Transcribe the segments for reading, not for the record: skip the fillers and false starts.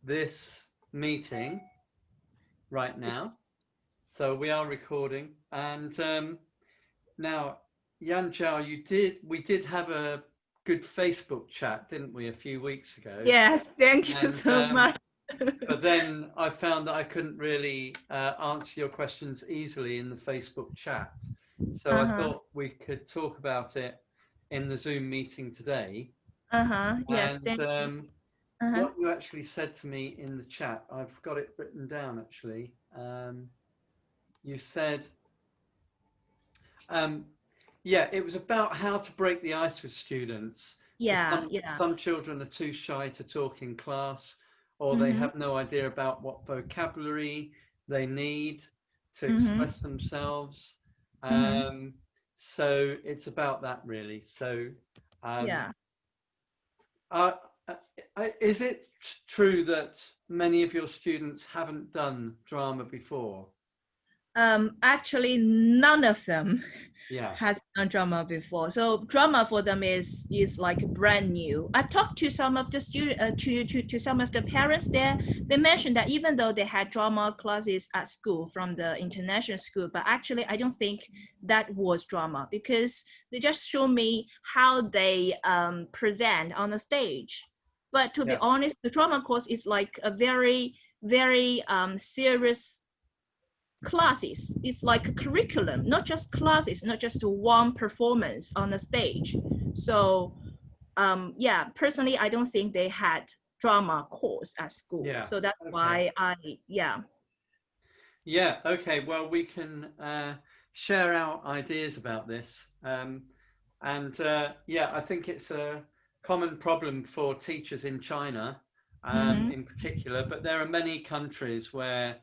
this meeting right now. So we are recording. And now, Yan Zhao, we did have a good Facebook chat, didn't we, a few weeks ago? Yes, thank you And so much. but then I found that I couldn't really answer your questions easily in the Facebook chat. So I Uh-huh. thought we could talk about it in the Zoom meeting today. Uh-huh. Yes, And thank you. Uh-huh. what you actually said to me in the chat, I've got it written down actually. You said, um, yeah, it was about how to break the ice with students. Because Yeah, yeah. some children are too shy to talk in class, or they Mm-hmm. have no idea about what vocabulary they need to Mm-hmm. express themselves. Mm-hmm. Um, so it's about that really. So um, Yeah. uh, is it true that many of your students haven't done drama before? Actually, none of them Yeah. has done drama before. So drama for them is like brand new. I talked to some of the student, to some of the parents there. They mentioned that even though they had drama classes at school from the international school, but actually I don't think that was drama because they just show me how they present on the stage. But to be Yeah. honest, the drama course is like a very serious classes. It's like a curriculum, not just classes, not just one performance on the stage. So yeah, personally, I don't think they had drama course at school. Yeah. So that's Okay. why yeah. Yeah, okay. Well, we can share our ideas about this. And yeah, I think it's a common problem for teachers in China Mm-hmm. in particular, but there are many countries where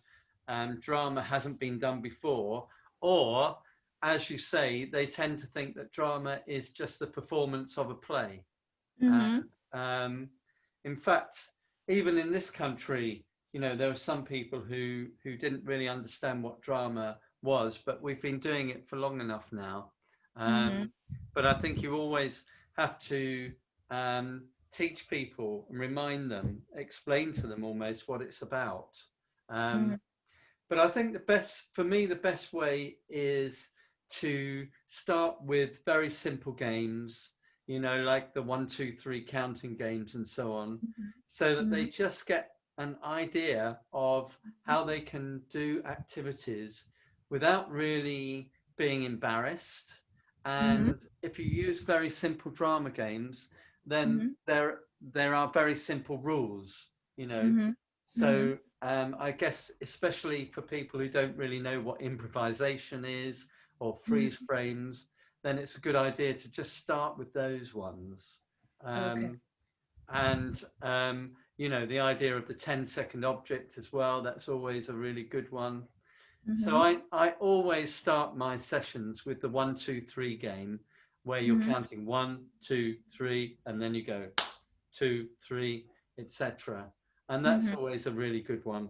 drama hasn't been done before, or as you say, they tend to think that drama is just the performance of a play. Mm-hmm. And in fact, even in this country, you know, there were some people who didn't really understand what drama was, but we've been doing it for long enough now. Mm-hmm. Um, but I think you always have to teach people and remind them, explain to them almost what it's about. Mm-hmm. Um, but I think the best, for me, the best way is to start with very simple games, you know, like the 1, 2, 3 counting games and so on, so that Mm-hmm. they just get an idea of how they can do activities without really being embarrassed. Mm-hmm. And if you use very simple drama games, then Mm-hmm. there are very simple rules, you know. Mm-hmm. Mm-hmm. So I guess especially for people who don't really know what improvisation is or freeze Mm-hmm. frames, then it's a good idea to just start with those ones. Okay. Um, and you know, the idea of the 10-second object as well, that's always a really good one. So Mm-hmm. I always start my sessions with the 1, 2, 3 game, where you're Mm-hmm. counting 1, 2, 3, and then you go 2, 3, etc. And that's Mm-hmm. always a really good one.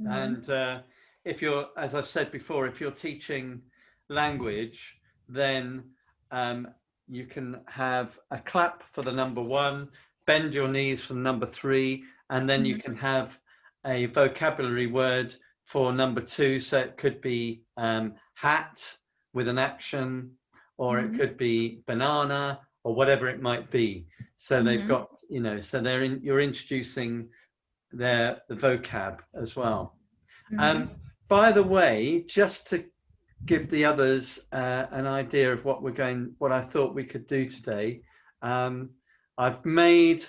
Mm-hmm. And if you're, as I've said before, if you're teaching language, then um, you can have a clap for the number 1, bend your knees for the number 3, and then you Mm-hmm. can have a vocabulary word for number 2. So it could be hat with an action, or it Mm-hmm. could be banana, or whatever it might be. So they've Mm-hmm. got, you know, so you're introducing the vocab as well. Mm-hmm. Um, by the way, just to give the others an idea of what I thought we could do today, um, I've made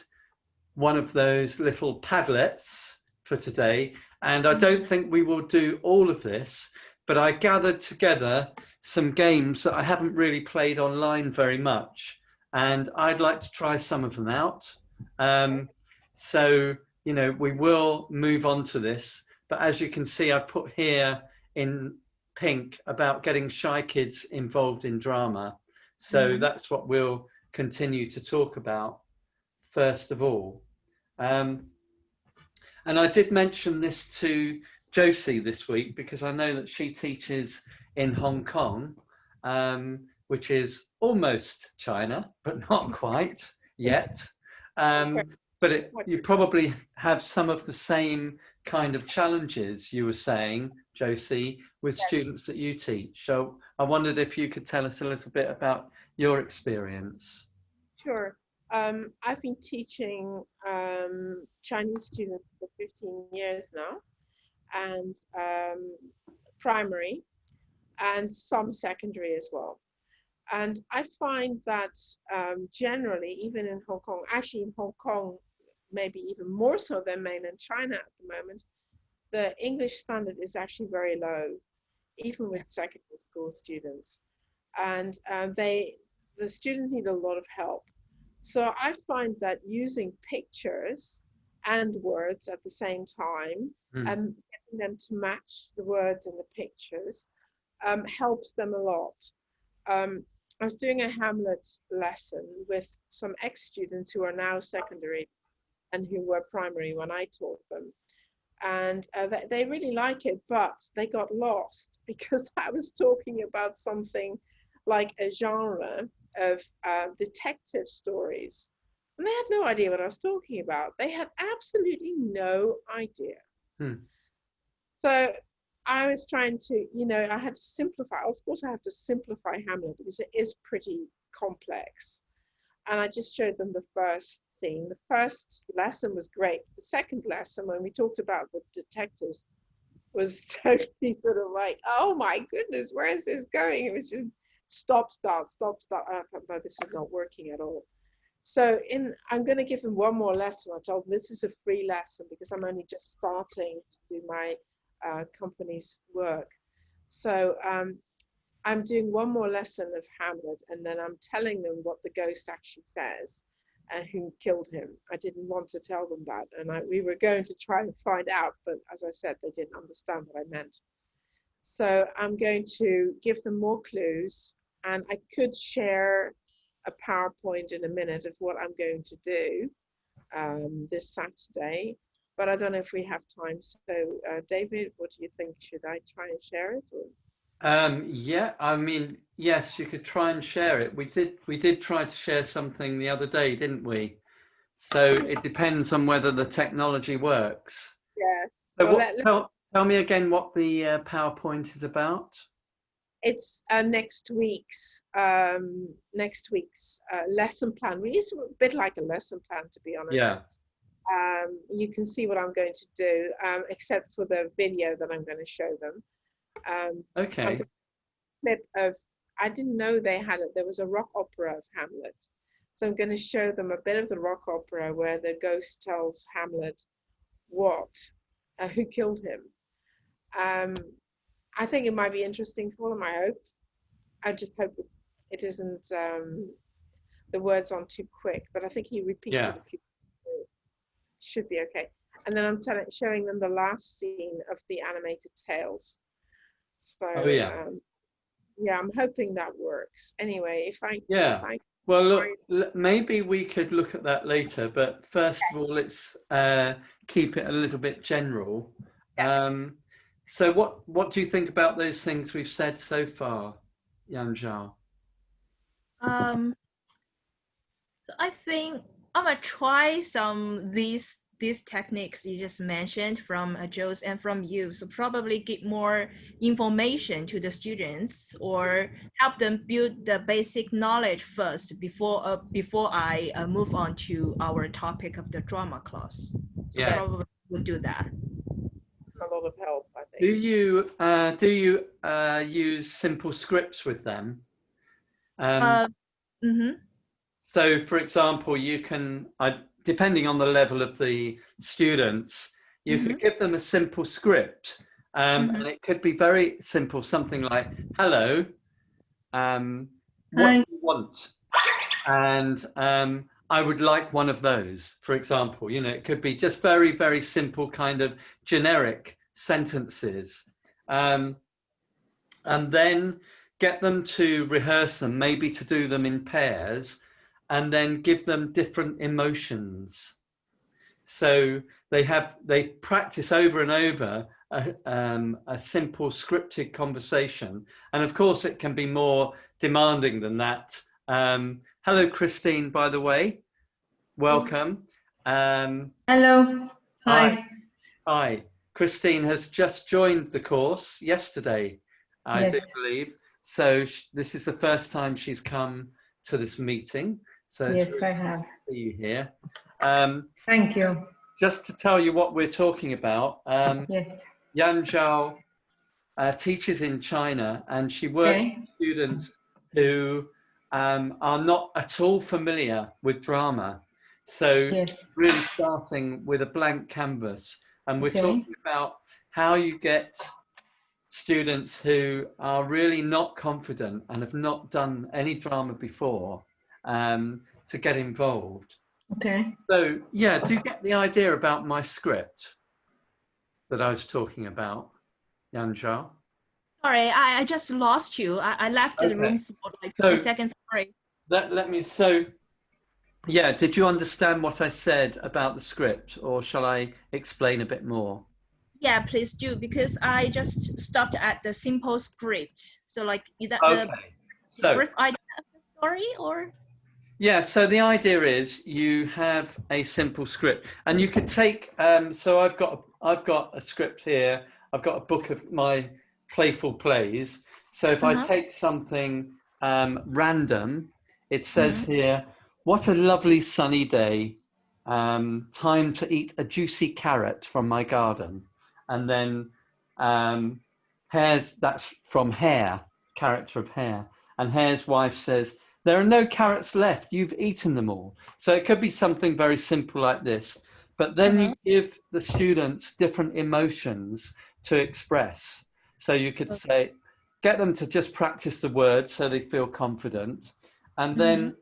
one of those little Padlets for today, and I don't think we will do all of this, but I gathered together some games that I haven't really played online very much, and I'd like to try some of them out. So, you know, we will move on to this, but as you can see, I put here in pink about getting shy kids involved in drama. So Mm-hmm. that's what we'll continue to talk about first of all. Um, and I did mention this to Josie this week because I know that she teaches in Hong Kong, which is almost China, but not quite yet. Um, But What? you probably have some of the same kind of challenges you were saying, Josie, with Yes, students that you teach. So I wondered if you could tell us a little bit about your experience. sure. I've been teaching Chinese students for 15 years now, and primary and some secondary as well. And I find that generally, even in Hong Kong, actually in Hong Kong, maybe even more so than mainland China at the moment, the English standard is actually very low, even with secondary school students. And the students need a lot of help. So I find that using pictures and words at the same time Mm. and getting them to match the words in the pictures helps them a lot. Um, I was doing a Hamlet lesson with some ex-students who are now secondary and who were primary when I taught them. And they really like it, but they got lost because I was talking about something like a genre of detective stories. And they had no idea what I was talking about. They had absolutely no idea. Mm. So I was trying to, I had to simplify. Of course, I have to simplify Hamlet because it is pretty complex. And I just showed them the first scene. The first lesson was great. The second lesson, when we talked about the detectives, was totally sort of like, oh my goodness, where is this going? It was just stop, start, stop, start. I thought, no, this is not working at all. So I'm going to give them one more lesson. I told them this is a free lesson because I'm only just starting to do my company's work. So I'm doing one more lesson of Hamlet, and then I'm telling them what the ghost actually says and who killed him. I didn't want to tell them that, and we were going to try and find out, but as I said, they didn't understand what I meant. So I'm going to give them more clues, and I could share a PowerPoint in a minute of what I'm going to do this Saturday, but I don't know if we have time. So, David, what do you think? Should I try and share it? Or? Yeah, I mean, yes, you could try and share it. We did try to share something the other day, didn't we? So it depends on whether the technology works. Yes. So Well, tell me again what the PowerPoint is about. it's next week's lesson plan. Really, it's a bit like a lesson plan, to be honest. Yeah. You can see what I'm going to do, except for the video that I'm going to show them. I'm Okay. clip of, I didn't know they had it. There was a rock opera of Hamlet. So I'm going to show them a bit of the rock opera where the ghost tells Hamlet who killed him. I think it might be interesting for them. I just hope it isn't, the words aren't too quick, but I think he repeats Yeah. it a few times. Should be okay. And then I'm showing them the last scene of the animated tales. So, Oh yeah. yeah, I'm hoping that works. Anyway, if Yeah. I Well, look, maybe we could look at that later, but first of all, let's keep it a little bit general. yes. So what do you think about those things we've said so far, Yan Zhao? Um, so I think I'm gonna try some these techniques you just mentioned from Joe's and from you. So probably get more information to the students or help them build the basic knowledge first before I move on to our topic of the drama class. So Yeah. probably we'll do that. A lot of help, I Do think. you use simple scripts with them? Uh, mm-hmm, So, for example, you can, depending on the level of the students, you mm-hmm, could give them a simple script, mm-hmm. and it could be very simple, something like, "Hello, what Hi. do you want?" And I would like one of those, for example. It could be just very, very simple, kind of generic sentences, um, and then get them to rehearse them, maybe to do them in pairs, and then give them different emotions. So they practice over and over a simple scripted conversation, and of course it can be more demanding than that. Hello, Christine. By the way, welcome. Hello. Hi. Hi. Hi. Christine has just joined the course yesterday, I do Yes. believe. So this is the first time she's come to this meeting. So it's Yes, really I nice have. to see you here. Um, Thank you. just to tell you what we're talking about, Yes. Yan Zhao teaches in China, and she works Okay. with students who are not at all familiar with drama. So Yes. really starting with a blank canvas. And we're Okay. talking about how you get students who are really not confident and have not done any drama before to get involved. Okay. So yeah, do you get the idea about my script that I was talking about, Yan Zhao? Sorry, I just lost you. I left the Okay. room for like a So second. Sorry. so yeah, did you understand what I said about the script, or shall I explain a bit more? Yeah, please do, because I just stopped at the simple script. So like, is that the Okay. So brief idea of the story, or? yeah, so the idea is you have a simple script, and you could take. So I've got a script here. I've got a book of my playful plays. So if I Uh-huh. take something random, it says Mhm. here, "What a lovely sunny day! Time to eat a juicy carrot from my garden," and then Hare's that's from Hare, character of Hare, and Hare's wife says, "There are no carrots left. You've eaten them all." So it could be something very simple like this. But then you Uh-huh. give the students different emotions to express. So you could say, get them to just practice the words so they feel confident. And Mhm.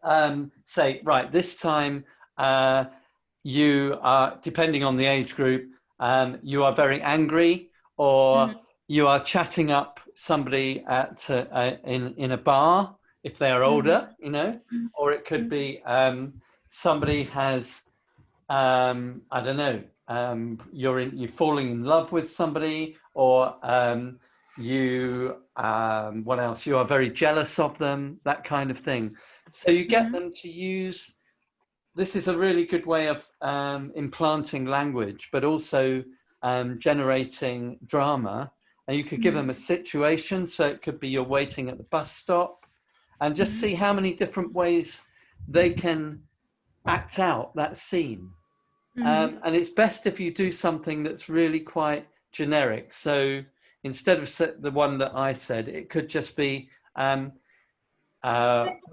then say, right, this time you are, depending on the age group, you are very angry, or Mhm. you are chatting up somebody in a bar if they are older, you know, Mhm. or it could Mhm. be somebody has I don't know, you're falling in love with somebody, or what else? You are very jealous of them, that kind of thing. So you get Mhm. them to use. This is a really good way of implanting language, but also generating drama. And you could give them a situation. So it could be you're waiting at the bus stop, and just Mhm. see how many different ways they can act out that scene. Mhm. And it's best if you do something that's really quite generic. So instead of the one that I said, it could just be,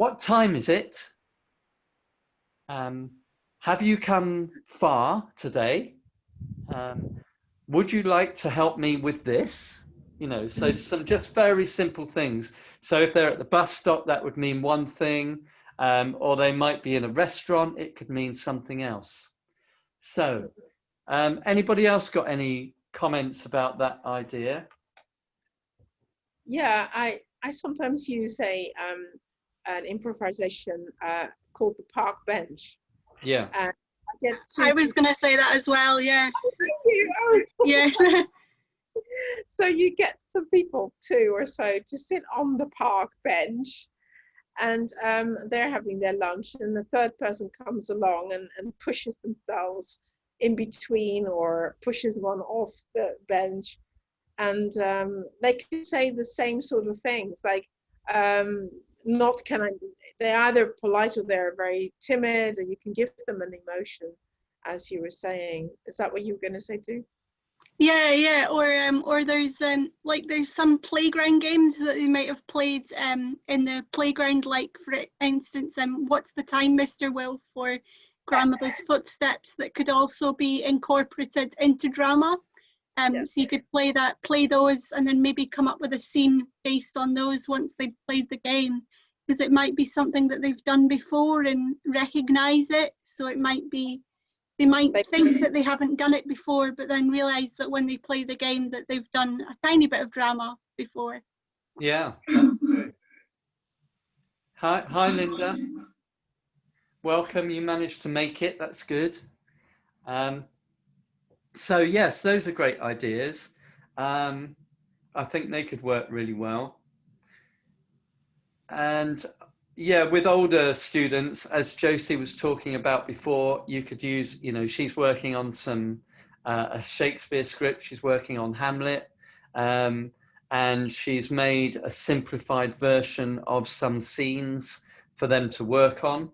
what time is it? Um, have you come far today? Um, would you like to help me with this? You know, so some just very simple things. So if they're at the bus stop, that would mean one thing, or they might be in a restaurant, it could mean something else. So anybody else got any comments about that idea? Yeah, I sometimes use a an improvisation called the park bench, Yeah. and I get I two was people. going to say that as well. Yeah. Oh, Yes. so you get some people, two or so, to sit on the park bench, and they're having their lunch, and the third person comes along and pushes themselves in between or pushes one off the bench, and they can say the same sort of things like, not can I, they're either polite or they're very timid, and you can give them an emotion, as you were saying. Is that what you were going to say too? Yeah, yeah. Or there's some playground games that they might have played in the playground, like for instance, what's the time, Mr. Wolf, or grandmother's footsteps, that could also be incorporated into drama. Yes. So you could play those, and then maybe come up with a scene based on those once they've played the game, because it might be something that they've done before and recognize it. So it might be, they might They, think that they haven't done it before, but then realize that when they play the game that they've done a tiny bit of drama before. Yeah, that's true. Hi, Linda. Welcome. You managed to make it. That's good. Um, so yes, those are great ideas. I think they could work really well. And yeah, with older students, as Josie was talking about before, you could use, you know, she's working on some a Shakespeare script. She's working on Hamlet, um, and she's made a simplified version of some scenes for them to work on.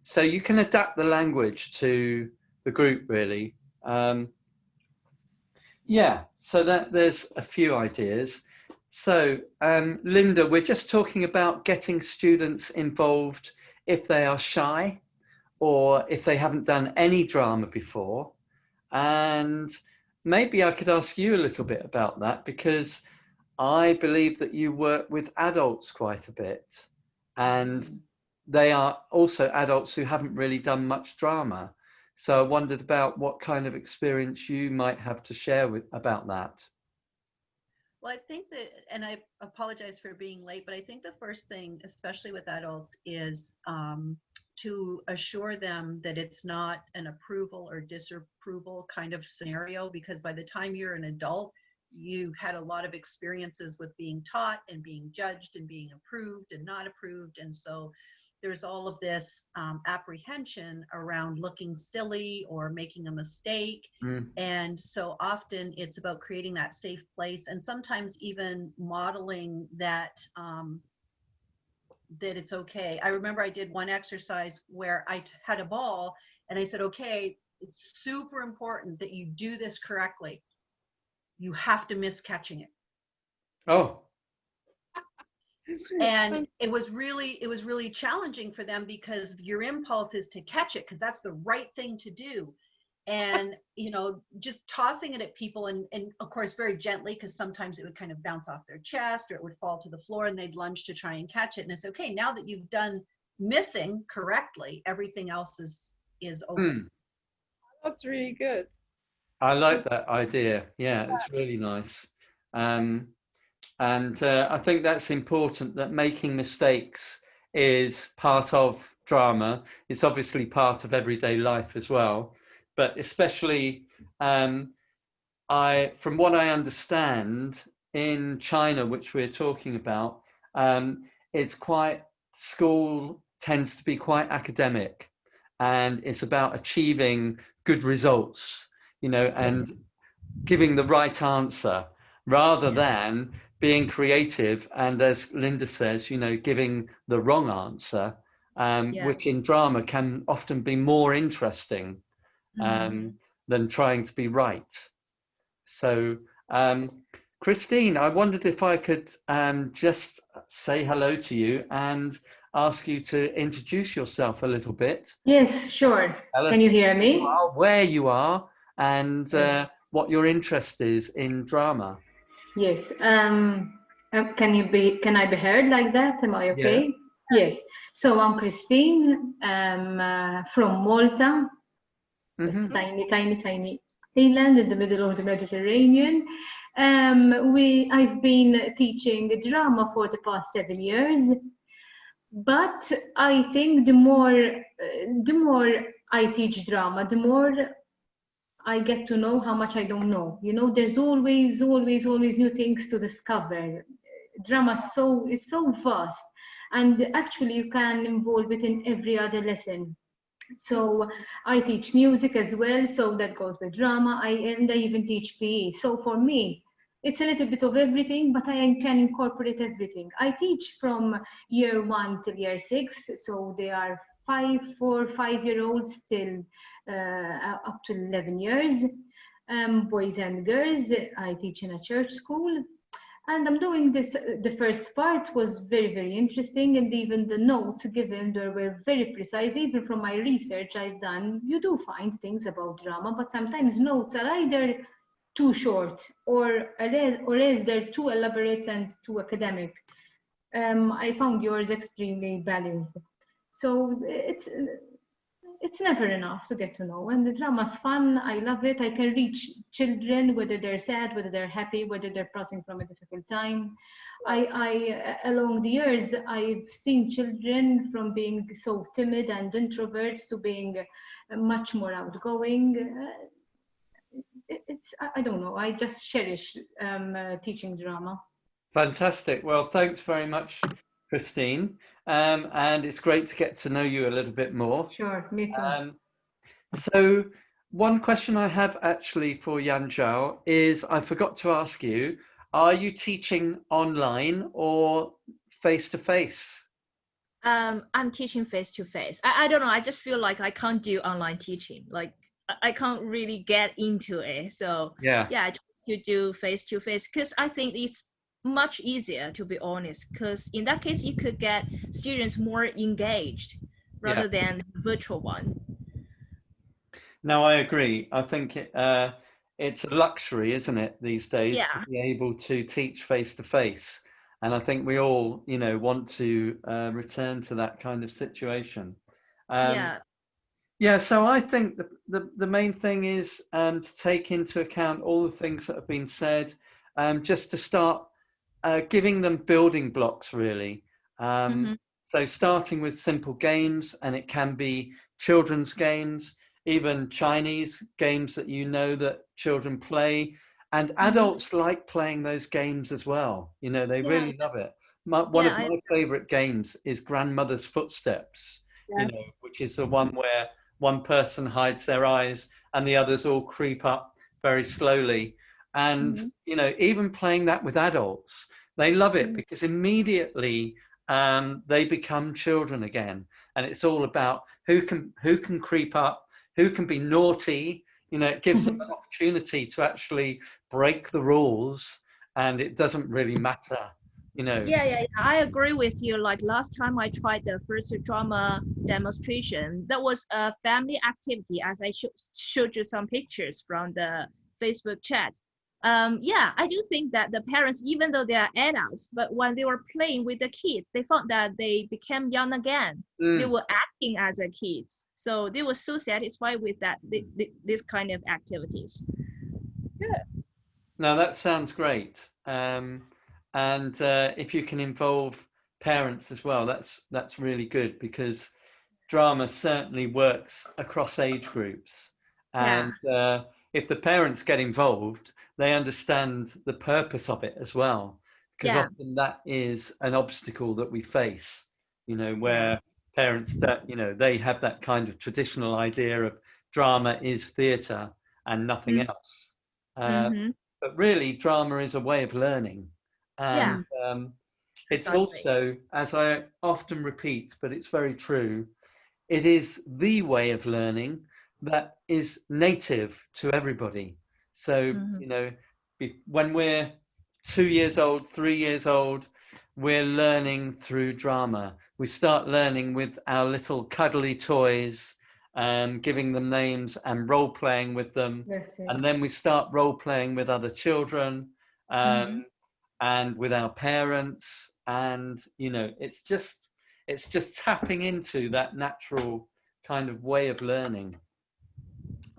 So you can adapt the language to the group, really. Yeah, so that there's a few ideas. So, Linda, we're just talking about getting students involved if they are shy or if they haven't done any drama before. And maybe I could ask you a little bit about that because I believe that you work with adults quite a bit. And they are also adults who haven't really done much drama. So I wondered about what kind of experience you might have to share with about that. Well, I think that, and I apologize for being late, but I think the first thing, especially with adults, is to assure them that it's not an approval or disapproval kind of scenario, because by the time you're an adult, you had a lot of experiences with being taught and being judged and being approved and not approved. And so there's all of this apprehension around looking silly or making a mistake. Mm. And so often it's about creating that safe place and sometimes even modeling that that it's okay. I remember I did one exercise where I had a ball and I said, okay, it's super important that you do this correctly. You have to miss catching it. Oh, And it was really challenging for them because your impulse is to catch it because that's the right thing to do. And you know, just tossing it at people and of course very gently, because sometimes it would kind of bounce off their chest or it would fall to the floor and they'd lunge to try and catch it. And it's okay, now that you've done missing correctly, everything else is open. That's really good. I like that idea. Yeah, it's really nice. Um, and I think that's important, that making mistakes is part of drama. It's obviously part of everyday life as well. But especially, from what I understand, in China, which we're talking about, it's quite, school tends to be quite academic, and it's about achieving good results, you know, and giving the right answer rather than being creative. And as Linda says, you know, giving the wrong answer, which in drama can often be more interesting than trying to be right. So, Christine, I wondered if I could just say hello to you and ask you to introduce yourself a little bit. Yes, sure. Tell Can you us hear who me? you are, where you are, and Yes. what your interest is in drama. Yes. Can I be heard like that? Am I okay? Yes. Yes. So I'm Christine, from Malta. It's tiny island in the middle of the Mediterranean. I've been teaching drama for the past 7 years, but I think the more I teach drama, the more I get to know how much I don't know. You know, there's always new things to discover. Drama is so vast, and actually you can involve it in every other lesson. So I teach music as well, so that goes with drama. I even teach PE. So for me, it's a little bit of everything, but I can incorporate everything. I teach from year 1 till year 6, so they are 5-year-olds till up to 11 years, boys and girls. I teach in a church school. And I'm doing this, the first part was very interesting, and even the notes given there were very precise. Even from my research I've done, you do find things about drama, but sometimes notes are either too short or else they're too elaborate and too academic. I found yours extremely balanced. So it's never enough to get to know, and the drama's fun. I love it. I can reach children, whether they're sad, whether they're happy, whether they're passing from a difficult time. I along the years, I've seen children from being so timid and introverts to being much more outgoing. I don't know, I just cherish teaching drama. Fantastic. Well, thanks very much, Christine. And it's great to get to know you a little bit more. Sure, me too. So one question I have actually for Yan Zhao is, I forgot to ask you, are you teaching online or face to face? I'm teaching face to face. I don't know. I just feel like I can't do online teaching. Like I can't really get into it. So Yeah. yeah, I try to do face to face because I think it's much easier, to be honest. Because in that case, you could get students more engaged rather than virtual one. No, I agree. I think it's a luxury, isn't it, these days, to Yeah. be able to teach face to face. And I think we all, want to return to that kind of situation. Yeah. Yeah, so I think the main thing is to take into account all the things that have been said, just to start giving them building blocks, really. Mm-hmm. So starting with simple games, and it can be children's games, even Chinese games that that children play, and adults like playing those games as well. They Yeah. really love it. One Yeah. of my favorite games is Grandmother's Footsteps, Yeah. which is the one where one person hides their eyes and the others all creep up very slowly. And, even playing that with adults, they love it because immediately they become children again. And it's all about who can creep up, who can be naughty. It gives them an opportunity to actually break the rules, and it doesn't really matter. Yeah, I agree with you. Like last time I tried the first drama demonstration, that was a family activity, as I showed you some pictures from the Facebook chat. Yeah, I do think that the parents, even though they are adults, but when they were playing with the kids, they found that they became young again. They were acting as a kids. So they were so satisfied with that, this kind of activities. Yeah. No, that sounds great. And if you can involve parents as well, that's really good, because drama certainly works across age groups. And if the parents get involved, they understand the purpose of it as well, because Yeah. often that is an obstacle that we face, where parents that, they have that kind of traditional idea of drama is theatre and nothing else. Mm-hmm. But really, drama is a way of learning. Yeah. And it's Precisely. also, as I often repeat, but it's very true, it is the way of learning that is native to everybody. So, when we're 2 years old, 3 years old, we're learning through drama. We start learning with our little cuddly toys, giving them names and role playing with them. That's it. And then we start role playing with other children, and with our parents. And, it's just tapping into that natural kind of way of learning.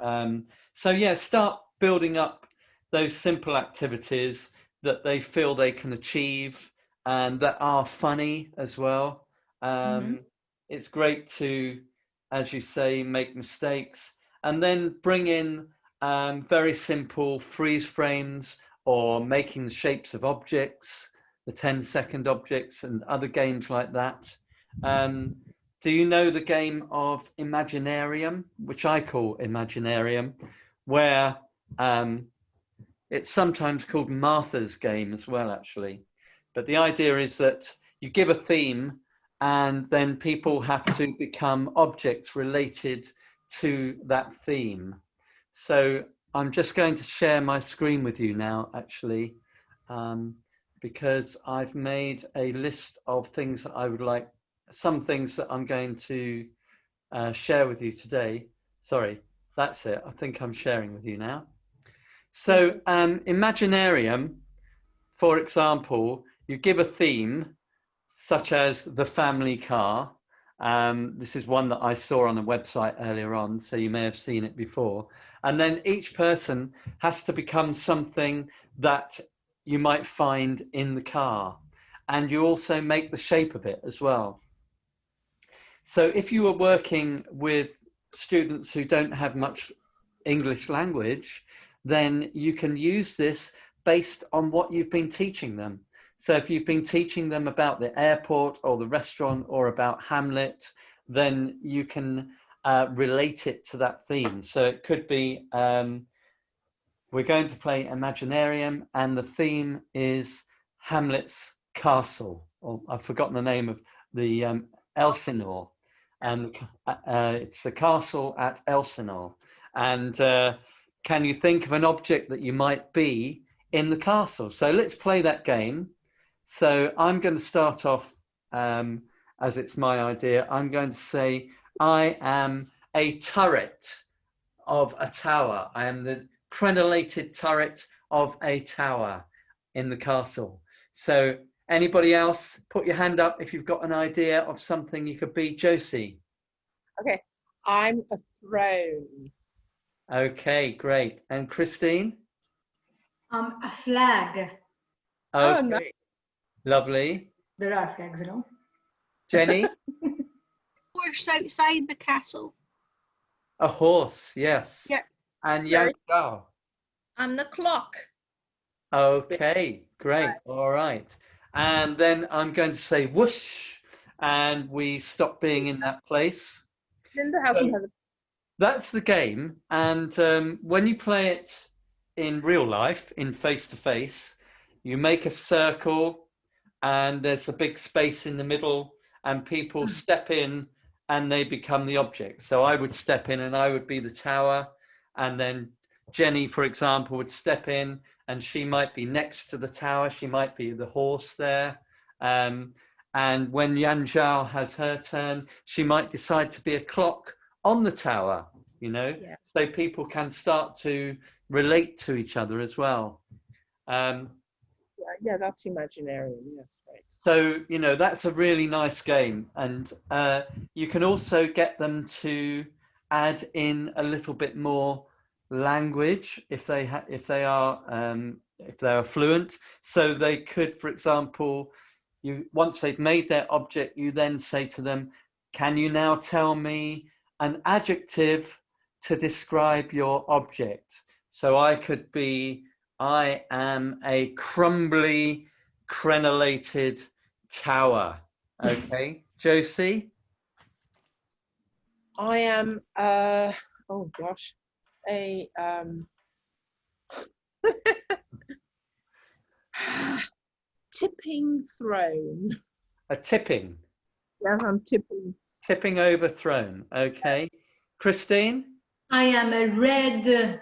So yeah, start building up those simple activities that they feel they can achieve and that are funny as well. It's great to, as you say, make mistakes, and then bring in very simple freeze frames, or making the shapes of objects, the 10-second objects, and other games like that. Do you know the game of Imaginarium, which I call Imaginarium, where it's sometimes called Martha's game as well, actually. But the idea is that you give a theme, and then people have to become objects related to that theme. So I'm just going to share my screen with you now, actually, because I've made a list of things that I would like, some things that I'm going to share with you today. Sorry, that's it. I think I'm sharing with you now. So Imaginarium, for example, you give a theme, such as the family car. This is one that I saw on a website earlier on, so you may have seen it before. And then each person has to become something that you might find in the car. And you also make the shape of it as well. So if you were working with students who don't have much English language, then you can use this based on what you've been teaching them. So if you've been teaching them about the airport or the restaurant or about Hamlet, then you can relate it to that theme. So it could be, we're going to play Imaginarium, and the theme is Hamlet's castle. Or I've forgotten the name of the Elsinore, and it's the castle at Elsinore. And can you think of an object that you might be in the castle? So let's play that game. So I'm going to start off, as it's my idea. I'm going to say I am a turret of a tower. I am the crenellated turret of a tower in the castle. So anybody else, put your hand up if you've got an idea of something you could be. Josie. Okay, I'm a throne. Okay, great. And Christine? A flag. Okay, Oh, no. lovely. There are flags, you know. Jenny? Horse outside the castle. A horse, yes. Yeah. And Yang Zhao. I'm the clock. Okay, great. All right. And then I'm going to say whoosh, and we stop being in that place. Linda hasn't had a That's the game. And when you play it in real life, in face-to-face, you make a circle and there's a big space in the middle and people step in and they become the object. So I would step in and I would be the tower, and then Jenny, for example, would step in and she might be next to the tower. She might be the horse there. And when Yan Zhao has her turn, she might decide to be a clock on the tower, you know, so people can start to relate to each other as well. yeah, that's Imaginarium. Yes, right. So, you know, that's a really nice game. And you can also get them to add in a little bit more language if they are fluent. So they could, for example, once they've made their object, you then say to them, can you now tell me an adjective to describe your object? So I could be, I am a crumbly, crenellated tower. Okay, Josie? I am, oh gosh, a tipping throne. A tipping. Yes, I'm tipping. Tipping over throne. Okay. Christine? I am a red,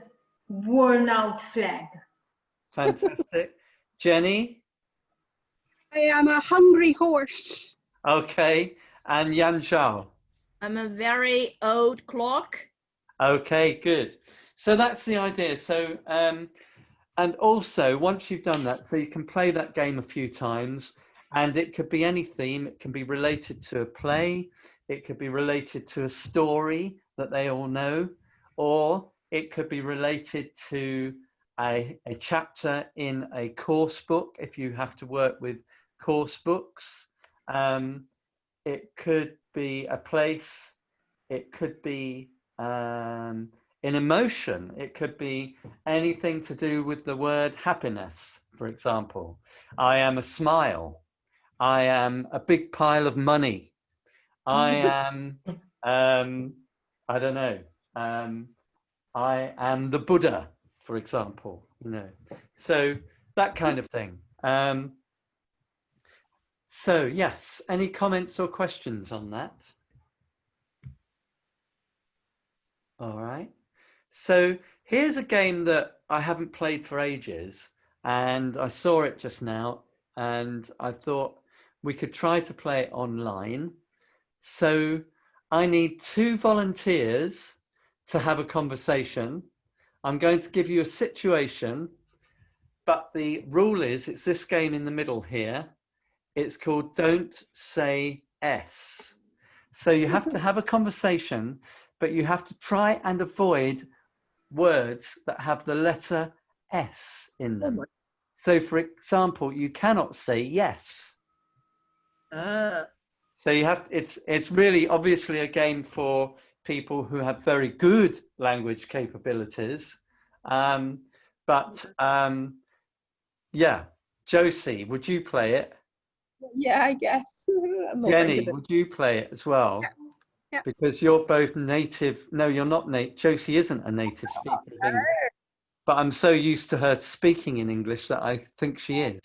worn out flag. Fantastic. Jenny? I am a hungry horse. Okay. And Yan Zhao? I'm a very old clock. Okay, good. So that's the idea. So, and also once you've done that, so you can play that game a few times, and it could be any theme. It can be related to a play. It could be related to a story that they all know, or it could be related to a chapter in a course book if you have to work with course books. It could be a place. It could be an emotion. It could be anything to do with the word happiness, for example. I am a smile. I am a big pile of money. I am, I don't know, I am the Buddha, for example, you know. So that kind of thing. So yes, any comments or questions on that? All right. So here's a game that I haven't played for ages, and I saw it just now, and I thought we could try to play it online. So I need 2 volunteers to have a conversation. I'm going to give you a situation, but the rule is, it's this game in the middle here. It's called Don't Say S. So you have to have a conversation, but you have to try and avoid words that have the letter S in them. So for example, you cannot say yes. So you have, it's really obviously a game for people who have very good language capabilities. Yeah, Josie, would you play it? Yeah, I guess. I'm not very Jenny, good at- would you play it as well? Yeah. Because you're both native. No, you're not native. Josie isn't a native speaker of English, but I'm so used to her speaking in English that I think she is.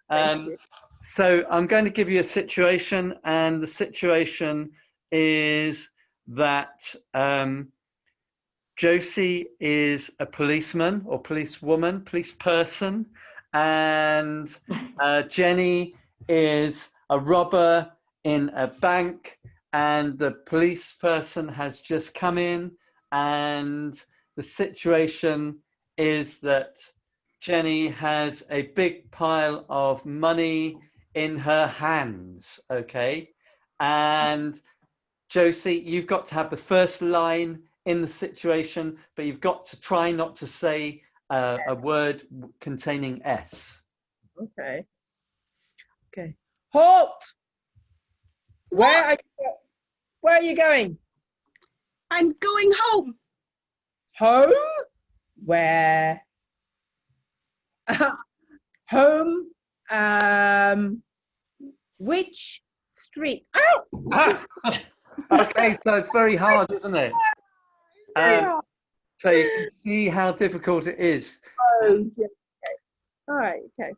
Thank you. So I'm going to give you a situation, and the situation is that Josie is a policeman or policewoman, police person, and Jenny is a robber in a bank, and the police person has just come in, and the situation is that Jenny has a big pile of money in her hands, okay? And Josie, you've got to have the first line in the situation, but you've got to try not to say a word containing S. Okay. Okay. Halt! Where are you going? I'm going home. Home? Where? Home? Which street? Ow! Okay, so it's very hard, isn't it? Yeah. So you can see how difficult it is. Oh, yeah. Okay. All right. Okay.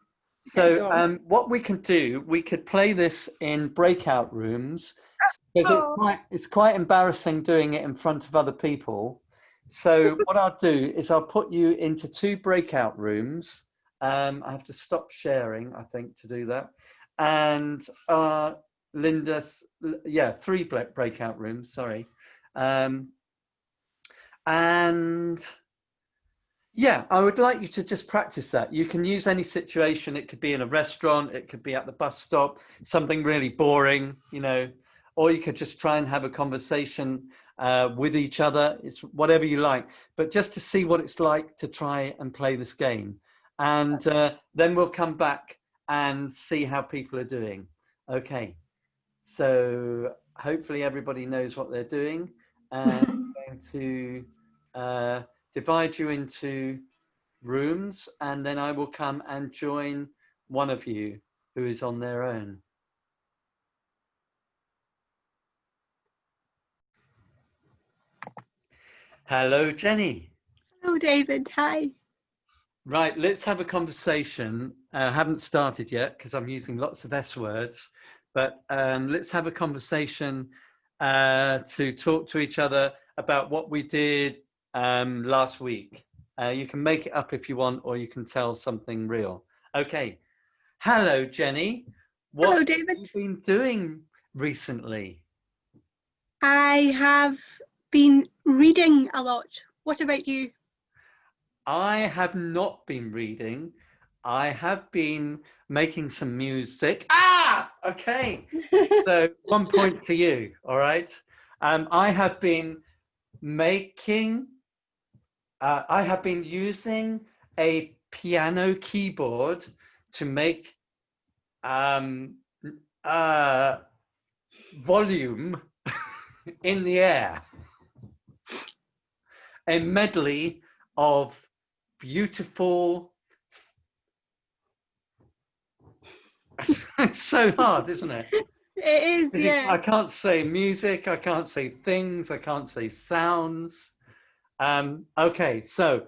So go on. what we can do, we could play this in breakout rooms because it's quite embarrassing doing it in front of other people. So what I'll do is I'll put you into 2 breakout rooms. I have to stop sharing, I think, to do that. And Linda, 3 breakout rooms, sorry. And yeah, I would like you to just practice that. You can use any situation. It could be in a restaurant, it could be at the bus stop, something really boring, you know, or you could just try and have a conversation with each other. It's whatever you like, but just to see what it's like to try and play this game. And then we'll come back and see how people are doing. Okay, so hopefully everybody knows what they're doing. And I'm going to divide you into rooms, and then I will come and join one of you who is on their own. Hello, Jenny. Hello, David. Hi. Right, let's have a conversation. I haven't started yet because I'm using lots of S words, but let's have a conversation to talk to each other about what we did last week. You can make it up if you want, or you can tell something real. Okay. Hello, Jenny. What Hello, David. have you been doing recently? I have been reading a lot. What about you? I have not been reading. I have been making some music. Okay. So 1 point to you. All right. I have been making. I have been using a piano keyboard to make volume in the air. A medley of beautiful. It's so hard, isn't it? It is, yeah. I can't say music, I can't say things, I can't say sounds. Okay, so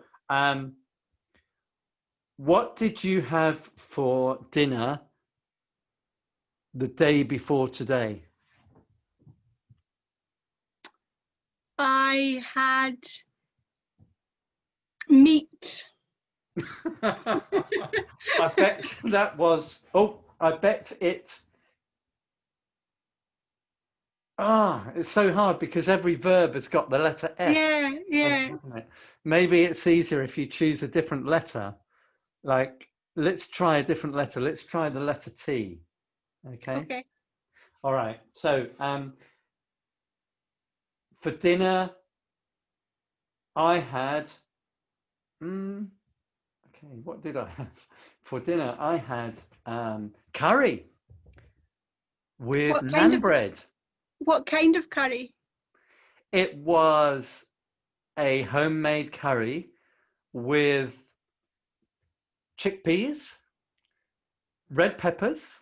what did you have for dinner the day before today? I had meat. I bet that was, I bet it. It's so hard because every verb has got the letter S. Yeah, yeah. Isn't it? Maybe it's easier if you choose a different letter. Like, let's try a different letter. Let's try the letter T. Okay. Okay. All right. So, for dinner, I had. Okay, what did I have for dinner? I had curry with naan bread. What kind of curry? It was a homemade curry with chickpeas red peppers,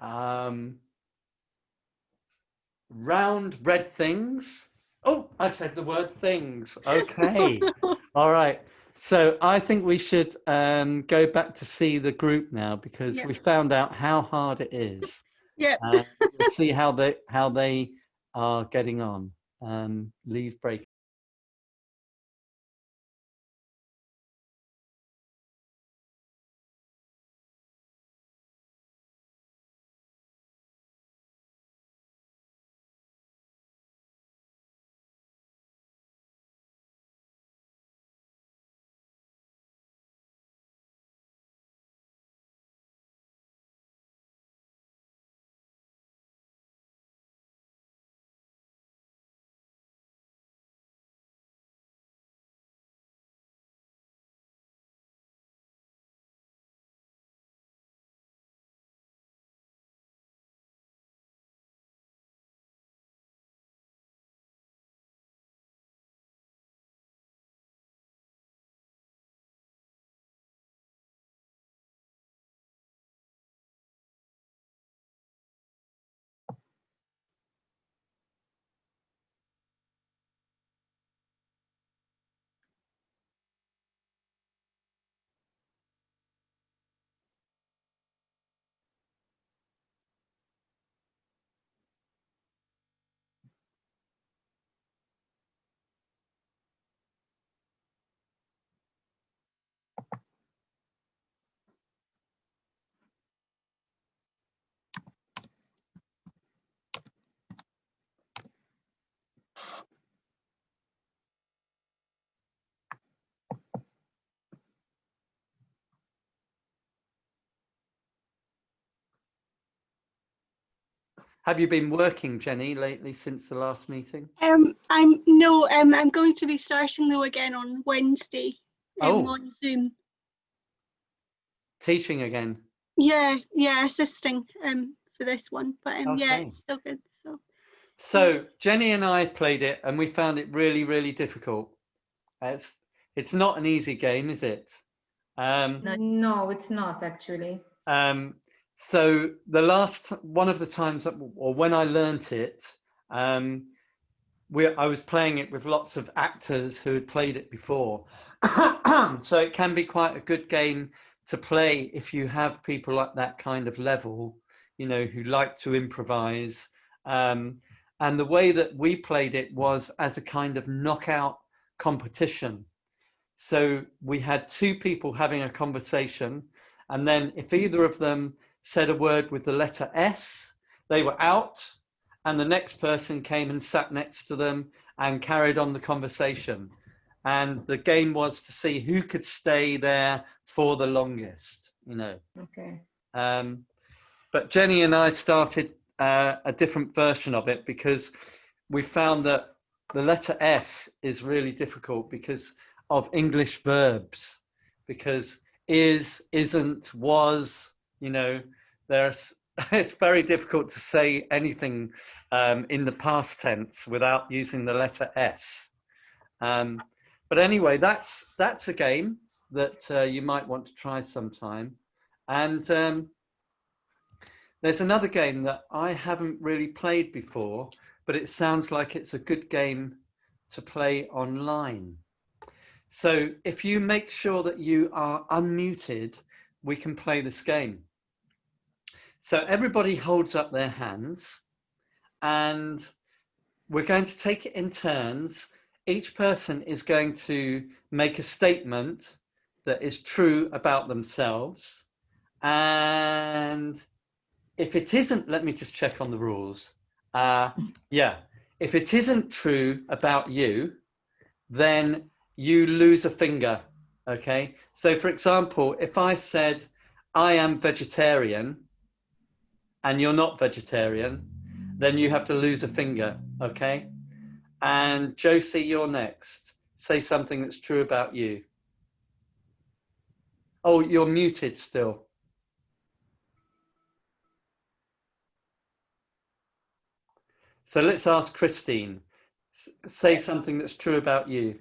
round red things. Oh, I said the word things. Okay. All right. So I think we should go back to see the group now, because Yep. we found out how hard it is. Yep. We'll see how they are getting on. Leave break. Have you been working, Jenny, lately since the last meeting? I'm going to be starting though again on Wednesday on Zoom. Teaching again. Yeah, assisting for this one, but yeah, it's still good. So Jenny and I played it, and we found it really, really difficult. It's not an easy game, is it? No, it's not actually. So one of the times, or when I learnt it, I was playing it with lots of actors who had played it before. So it can be quite a good game to play if you have people at that kind of level, who like to improvise. And the way that we played it was as a kind of knockout competition. So we had two people having a conversation, and then if either of them said a word with the letter S, they were out, and the next person came and sat next to them and carried on the conversation. And the game was to see who could stay there for the longest, Okay. But Jenny and I started a different version of it, because we found that the letter S is really difficult because of English verbs, because is, isn't, was, it's very difficult to say anything in the past tense without using the letter S. But anyway, that's a game that you might want to try sometime. And there's another game that I haven't really played before, but it sounds like it's a good game to play online. So if you make sure that you are unmuted, we can play this game. So everybody holds up their hands, and we're going to take it in turns. Each person is going to make a statement that is true about themselves. And if it isn't, let me just check on the rules. If it isn't true about you, then you lose a finger, okay? So for example, if I said, I am vegetarian, and you're not vegetarian, then you have to lose a finger, okay? And Josie, you're next. Say something that's true about you. Oh, you're muted still. So let's ask Christine. Say something that's true about you.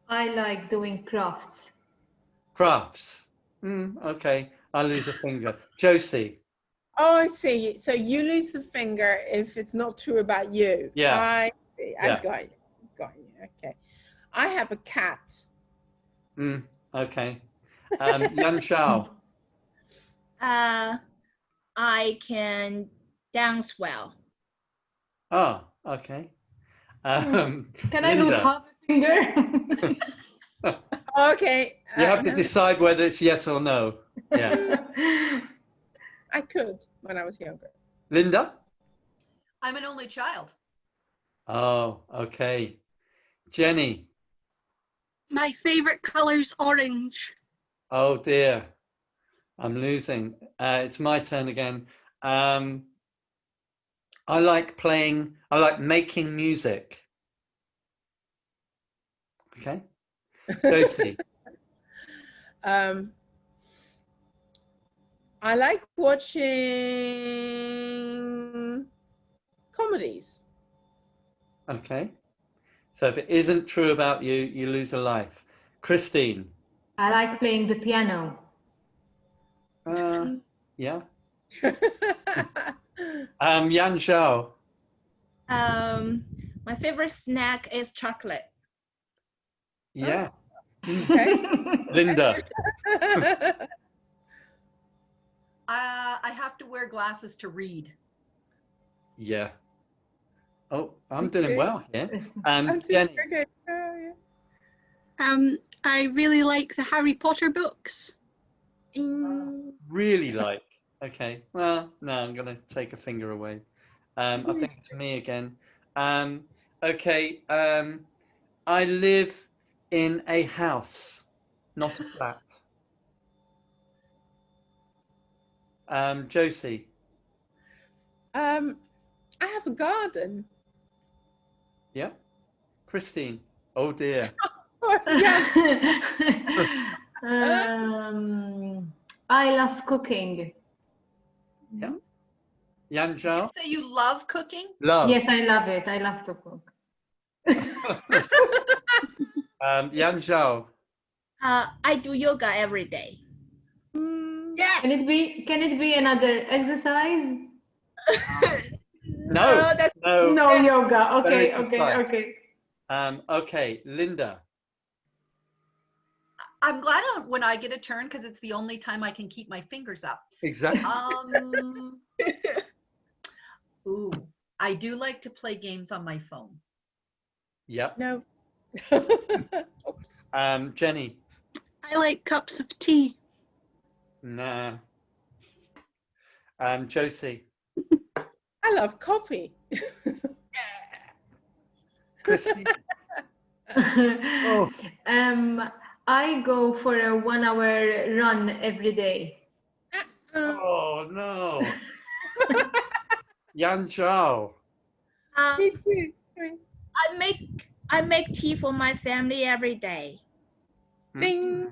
I like doing crafts. Crafts. Okay, I lose a finger. Josie. Oh, I see. So you lose the finger if it's not true about you. Yeah. I see. I Yeah. got you. Got you. Okay. I have a cat. Okay. Yan Shao. I can dance well. Oh, okay. Can I lose Linda. half a finger? Okay. You have to no, decide whether it's yes or no. Yeah. I could when I was younger. Linda? I'm an only child. Oh, okay. Jenny? My favorite color's orange. Oh dear. I'm losing. It's my turn again. I like making music. Okay. Josie? I like watching comedies. Okay. So if it isn't true about you, you lose a life. Christine? I like playing the piano. Yeah. Yan Zhao? My favorite snack is chocolate. Yeah. Okay. Linda? I have to wear glasses to read. Yeah. Oh, I'm Me doing too. well here. I'm doing Jenny? okay. Oh, yeah. I really like the Harry Potter books. Really like. Okay. Well, no, I'm gonna take a finger away. I think it's me again. Okay. I live in a house, not a flat. Josie? I have a garden. Yeah. Christine? Oh dear. Yeah. I love cooking. Yeah. Yan Did you Zhao? say you love cooking? Love. Yes, I love it. I love to cook. Yan Zhao? I do yoga every day. Yes. Can it be another exercise? No. that's No. No yoga. Okay, Very okay, precise. okay. Okay, Linda. I'm glad when I get a turn because it's the only time I can keep my fingers up. Exactly. Ooh, I do like to play games on my phone. Yep. No. Oops. Jenny. I like cups of tea. Nah. Josie. I love coffee. Christy. Oh. I go for a 1 hour run every day. Oh no. Yan Zhao. Me too. I make tea for my family every day. Ding.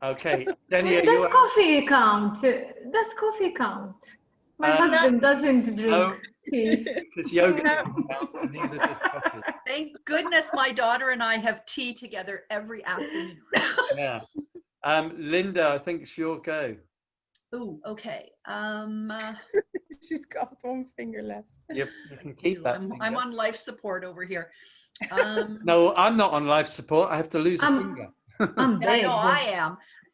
Okay, Jenny, are Does you out? coffee count? Does coffee count? My husband doesn't drink No, tea. because yoga doesn't count, and neither does coffee. Thank goodness my daughter and I have tea together every afternoon. Yeah. Linda, I think it's your go. Ooh, okay. She's got one finger left. You can keep that I'm finger. on life support over here. No, I'm not on life support. I have to lose a finger. I'm I dead. know I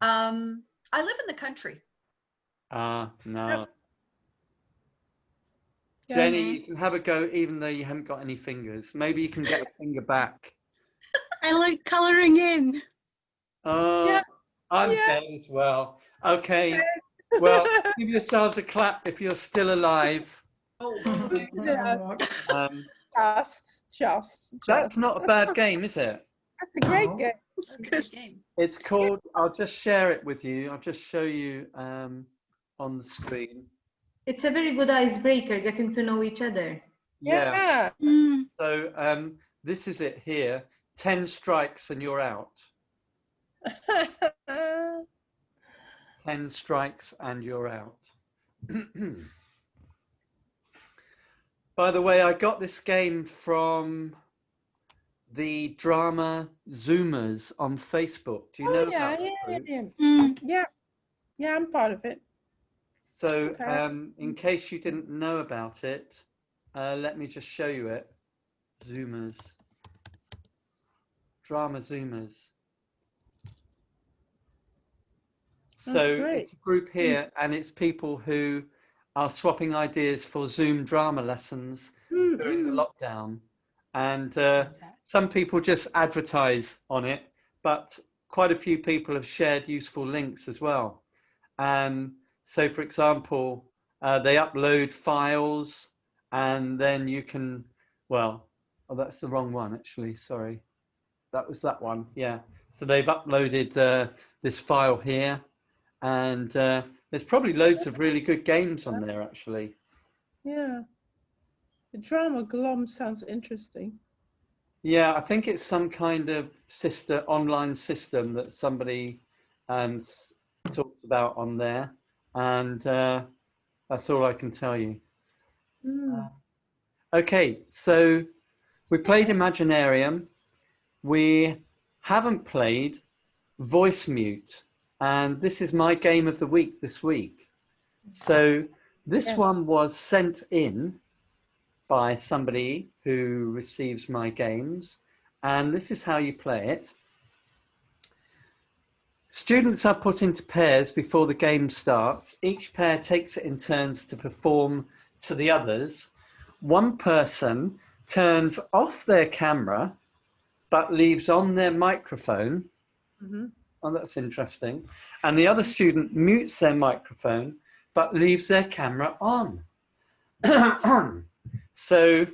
am. I live in the country. No. Yeah. Jenny, you can have a go even though you haven't got any fingers. Maybe you can get a finger back. I like colouring in. Oh, Yeah. I'm Yeah. dead as well. Okay. Well, give yourselves a clap if you're still alive. Oh, Yeah. Um, Just. that's not a bad game, is it? That's a great game. that's a good game. It's called, I'll just share it with you. I'll just show you on the screen. It's a very good icebreaker, getting to know each other. Yeah. Yeah. So this is it here. 10 strikes and you're out. 10 strikes and you're out. By the way, I got this game from the drama Zoomers on Facebook. Do you know yeah, about that yeah, group? yeah. Yeah, I'm part of it. So, Okay. in case you didn't know about it, let me just show you it. Zoomers, drama Zoomers. That's So great. it's a group here, and it's people who are swapping ideas for Zoom drama lessons during the lockdown. And some people just advertise on it, but quite a few people have shared useful links as well. So, for example, they upload files, and then you can, well, oh, that's the wrong one, actually. Sorry. That was that one. Yeah. So they've uploaded this file here, and there's probably loads of really good games on there, actually. Yeah. The drama glom sounds interesting. Yeah, I think it's some kind of online system that somebody talked about on there, and that's all I can tell you. Okay, so we played Imaginarium. We haven't played Voice Mute, and this is my game of the week this week. So this one was sent in by somebody who receives my games, and this is how you play it. Students are put into pairs before the game starts. Each pair takes it in turns to perform to the others. One person turns off their camera but leaves on their microphone. Oh, that's interesting. And the other student mutes their microphone but leaves their camera on. So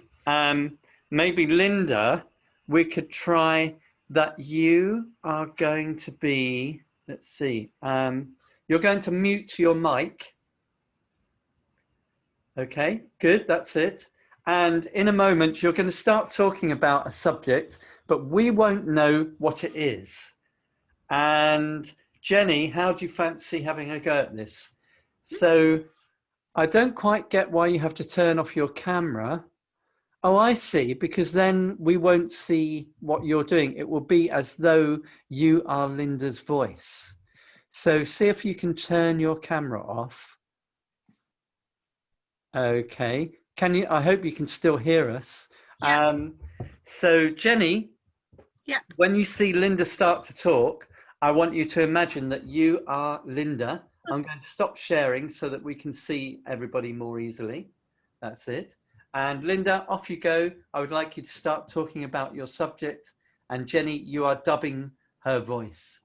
maybe Linda, we could try that you are going to be, let's see, you're going to mute your mic. Okay, good, that's it. And in a moment, you're going to start talking about a subject, but we won't know what it is. And Jenny, how do you fancy having a go at this? So I don't quite get why you have to turn off your camera. Oh, I see, because then we won't see what you're doing. It will be as though you are Linda's voice. So see if you can turn your camera off. Okay. Can you? I hope you can still hear us. Yeah. So Jenny, Yeah. when you see Linda start to talk, I want you to imagine that you are Linda. I'm going to stop sharing so that we can see everybody more easily. That's it. And Linda, off you go. I would like you to start talking about your subject. And Jenny, you are dubbing her voice.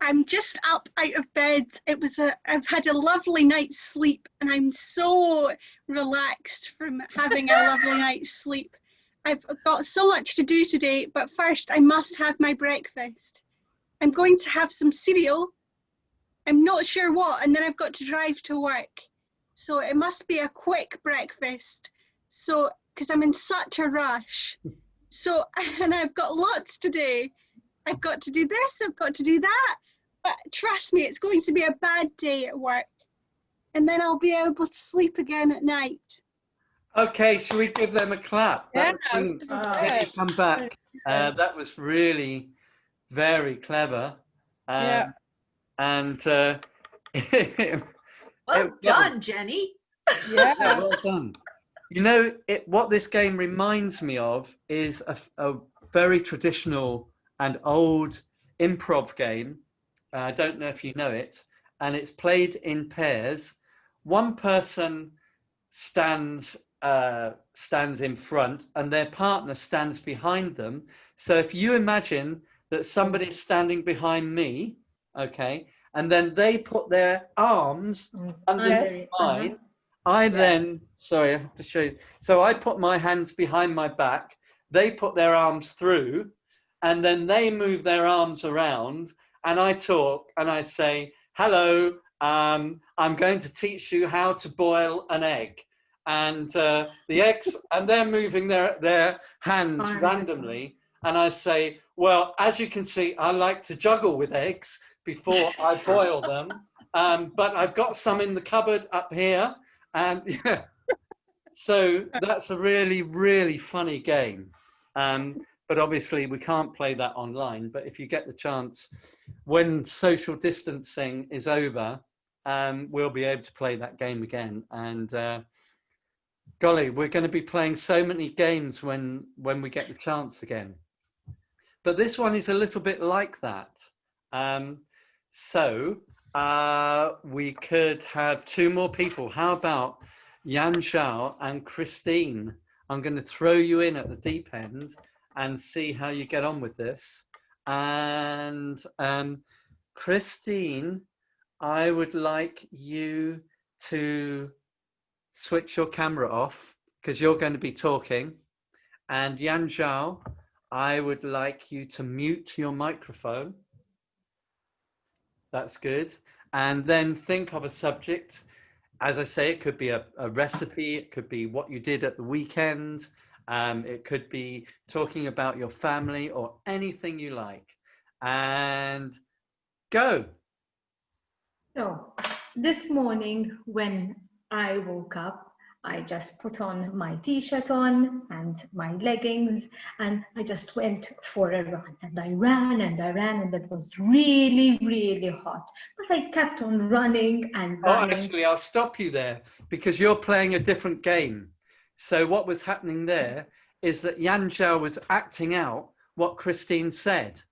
I'm just up out of bed. I've had a lovely night's sleep, and I'm so relaxed from having a lovely night's sleep. I've got so much to do today, but first I must have my breakfast. I'm going to have some cereal. I'm not sure what, and then I've got to drive to work. So it must be a quick breakfast. So, because I'm in such a rush. So, and I've got lots to do. I've got to do this, I've got to do that. But trust me, it's going to be a bad day at work. And then I'll be able to sleep again at night. Okay, shall we give them a clap? That was Jenny, come back. That was really very clever. Yeah. And Well done, Jenny. Yeah. well done. You know, what this game reminds me of is a very traditional and old improv game. I don't know if you know it, and it's played in pairs. One person stands in front, and their partner stands behind them. So if you imagine that somebody is standing behind me, okay, and then they put their arms underneath mine. I then, sorry, I have to show you. So I put my hands behind my back. They put their arms through, and then they move their arms around. And I talk and I say, hello, I'm going to teach you how to boil an egg. And the eggs, and they're moving their hands randomly. And I say, well, as you can see, I like to juggle with eggs before I boil them. But I've got some in the cupboard up here. And yeah. So that's a really, really funny game. But obviously we can't play that online. But if you get the chance, when social distancing is over, we'll be able to play that game again. And golly, we're going to be playing so many games when we get the chance again. But this one is a little bit like that. So we could have two more people. How about Yan Zhao and Christine? I'm going to throw you in at the deep end and see how you get on with this. And Christine, I would like you to switch your camera off because you're going to be talking. And Yan Zhao, I would like you to mute your microphone. That's good. And then think of a subject. As I say, it could be a recipe. It could be what you did at the weekend. It could be talking about your family or anything you like. And go. So this morning when I woke up, I just put on my t-shirt on and my leggings, and I just went for a run. And I ran and I ran, and that was really, really hot. But I kept on running and running. Oh, actually, I'll stop you there because you're playing a different game. So what was happening there is that Yan Zhao was acting out what Christine said.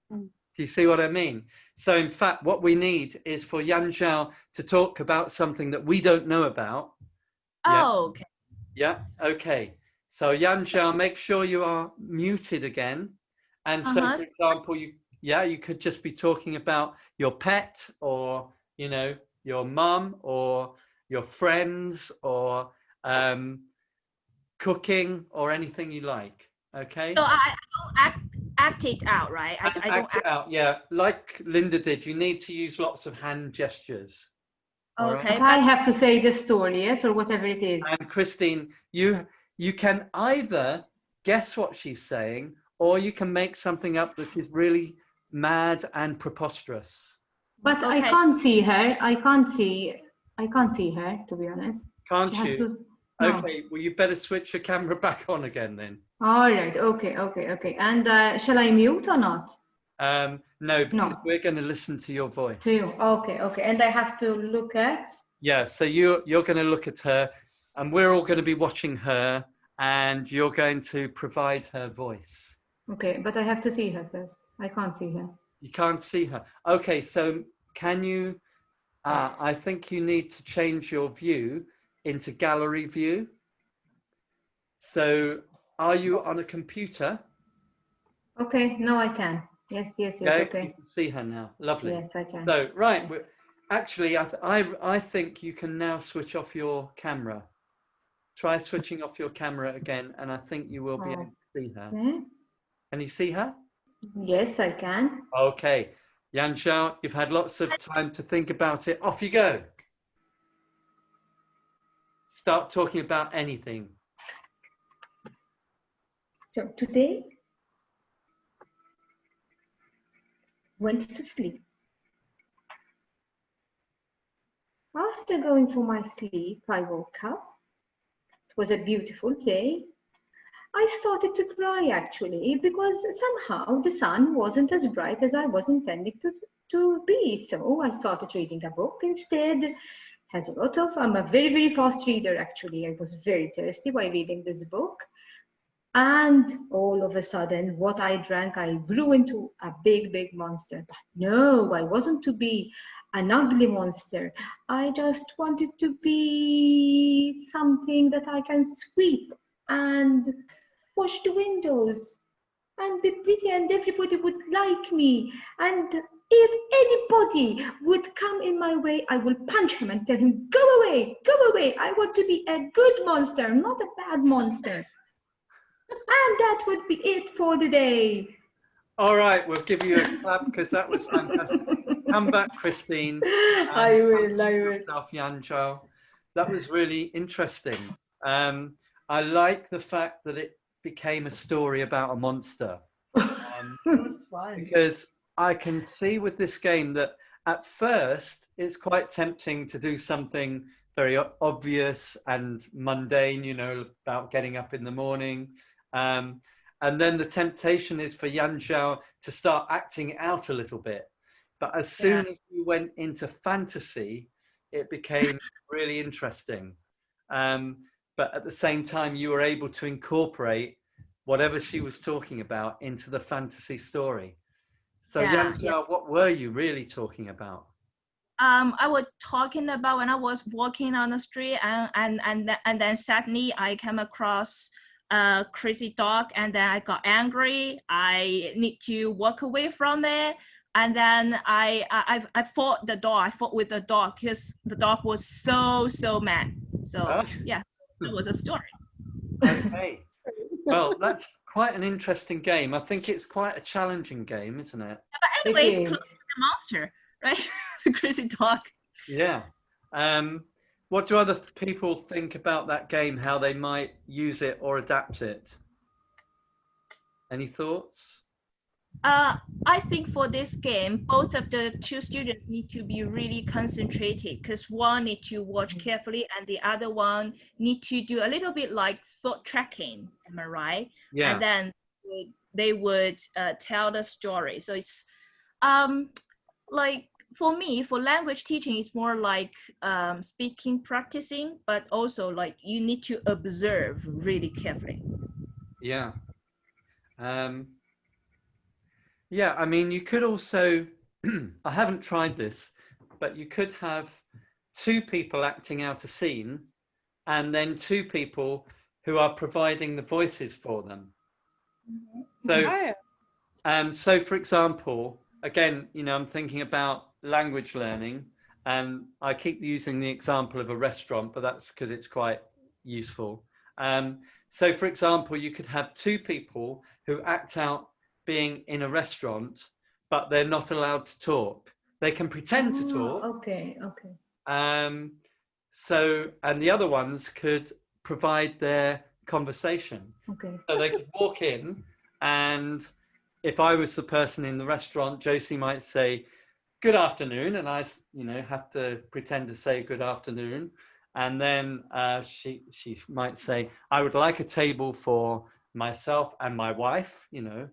Do you see what I mean? So in fact, what we need is for Yan Zhao to talk about something that we don't know about. Oh, okay. Yeah, okay. So Yan Zhao, make sure you are muted again. And so, for example, you could just be talking about your pet or, you know, your mum or your friends or cooking or anything you like. Okay. So I don't act it out, right? I don't act it out. Yeah, like Linda did. You need to use lots of hand gestures. Okay. But I have to say the story, yes, or whatever it is. And Christine, you can either guess what she's saying, or you can make something up that is really mad and preposterous. But I can't see her. I can't see her, to be honest. Can't She has you? to- no. Okay, well, you better switch your camera back on again then. All right. Okay. And shall I mute or not? No, because we're going to listen to your voice. To you. Okay. And I have to look at? Yeah, so you're going to look at her, and we're all going to be watching her, and you're going to provide her voice. Okay, but I have to see her first. I can't see her. You can't see her. Okay, so can you, I think you need to change your view into gallery view. So are you on a computer? Okay, no, I can. Yes, okay. You can see her now. Lovely. Yes, I can. So, right, actually, I think you can now switch off your camera. Try switching off your camera again, and I think you will be able to see her. Can you see her? Yes, I can. Okay. Yan Zhao, you've had lots of time to think about it. Off you go. Start talking about anything. So today, went to sleep. After going for my sleep, I woke up. It was a beautiful day. I started to cry actually because somehow the sun wasn't as bright as I was intending to be. So I started reading a book instead. Has a lot of, I'm a very, very fast reader actually. I was very thirsty while reading this book. And all of a sudden, what I drank, I grew into a big, big monster. But no, I wasn't to be an ugly monster. I just wanted to be something that I can sweep and wash the windows and be pretty, and everybody would like me. And if anybody would come in my way, I will punch him and tell him, go away, go away. I want to be a good monster, not a bad monster. And that would be it for the day. All right, we'll give you a clap because that was fantastic. Come back, Christine. I will. Yan Zhao. That was really interesting. I like the fact that it became a story about a monster. It was fun. Because I can see with this game that at first it's quite tempting to do something very obvious and mundane, you know, about getting up in the morning. And then the temptation is for Yan Zhao to start acting out a little bit. But as soon as you went into fantasy, it became really interesting. But at the same time, you were able to incorporate whatever she was talking about into the fantasy story. So Yan Zhao, what were you really talking about? I was talking about when I was walking on the street, and then suddenly I came across a crazy dog, and then I got angry. I need to walk away from it, and then I fought the dog. I fought with the dog because the dog was so mad. So yeah, that was a story. Okay. Well, that's quite an interesting game. I think it's quite a challenging game, isn't it? But anyways, close to the monster, right? The crazy dog. Yeah. What do other people think about that game? How they might use it or adapt it? Any thoughts? I think for this game, both of the two students need to be really concentrated because one need to watch carefully and the other one need to do a little bit like thought tracking. Am I right? Yeah. And then they would tell the story. So it's like for me, for language teaching, it's more like speaking, practicing, but also like you need to observe really carefully. Yeah. Yeah, I mean, you could also, I haven't tried this, but you could have two people acting out a scene and then two people who are providing the voices for them. So, so for example, again, you know, I'm thinking about language learning, and I keep using the example of a restaurant, but that's because it's quite useful. So for example, you could have two people who act out being in a restaurant, but they're not allowed to talk. They can pretend to talk. Okay. So, and the other ones could provide their conversation. Okay. So they could walk in, and if I was the person in the restaurant, Josie might say, "Good afternoon," and I, you know, have to pretend to say good afternoon. And then she might say, "I would like a table for myself and my wife," you know.